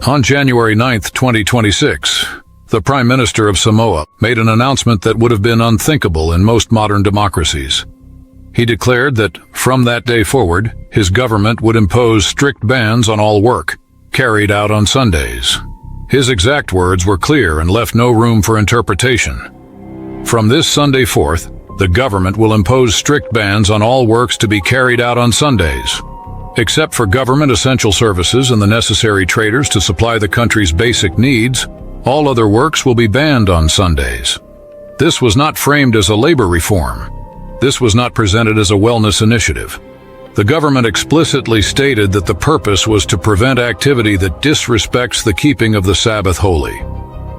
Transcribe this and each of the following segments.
On January 9, 2026, the Prime Minister of Samoa made an announcement that would have been unthinkable in most modern democracies. He declared that, from that day forward, his government would impose strict bans on all work, carried out on Sundays. His exact words were clear and left no room for interpretation. From this Sunday forth, the government will impose strict bans on all works to be carried out on Sundays. Except for government essential services and the necessary traders to supply the country's basic needs, all other works will be banned on Sundays. This was not framed as a labor reform. This was not presented as a wellness initiative. The government explicitly stated that the purpose was to prevent activity that disrespects the keeping of the Sabbath holy.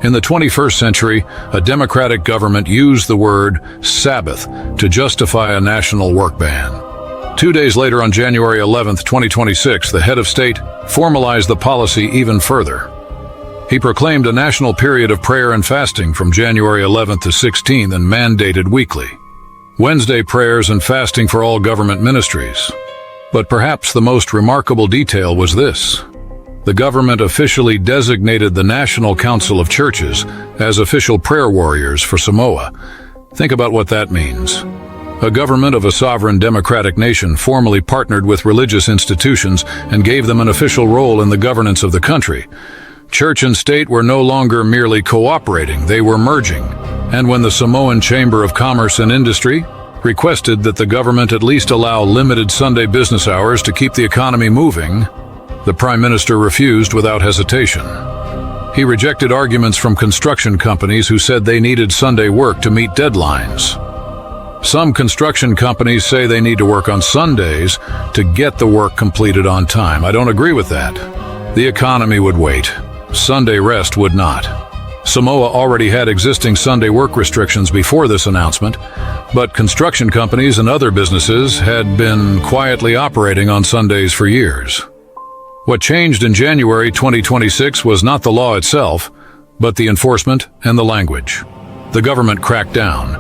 In the 21st century, a democratic government used the word Sabbath to justify a national work ban. 2 days later, on January 11, 2026, the head of state formalized the policy even further. He proclaimed a national period of prayer and fasting from January 11th to 16th and mandated weekly Wednesday prayers and fasting for all government ministries. But perhaps the most remarkable detail was this. The government officially designated the National Council of Churches as official prayer warriors for Samoa. Think about what that means. A government of a sovereign democratic nation formally partnered with religious institutions and gave them an official role in the governance of the country. Church and state were no longer merely cooperating, they were merging. And when the Samoan Chamber of Commerce and Industry requested that the government at least allow limited Sunday business hours to keep the economy moving, the Prime Minister refused without hesitation. He rejected arguments from construction companies who said they needed Sunday work to meet deadlines. Some construction companies say they need to work on Sundays to get the work completed on time. I don't agree with that. The economy would wait. Sunday rest would not. Samoa already had existing Sunday work restrictions before this announcement, but construction companies and other businesses had been quietly operating on Sundays for years. What changed in January 2026 was not the law itself, but the enforcement and the language. The government cracked down,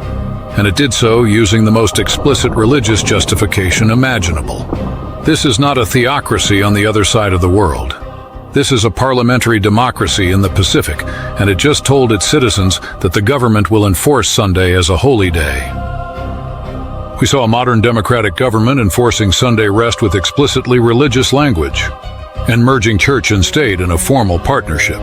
and it did so using the most explicit religious justification imaginable. This is not a theocracy on the other side of the world. This is a parliamentary democracy in the Pacific, and it just told its citizens that the government will enforce Sunday as a holy day. We saw a modern democratic government enforcing Sunday rest with explicitly religious language and merging church and state in a formal partnership.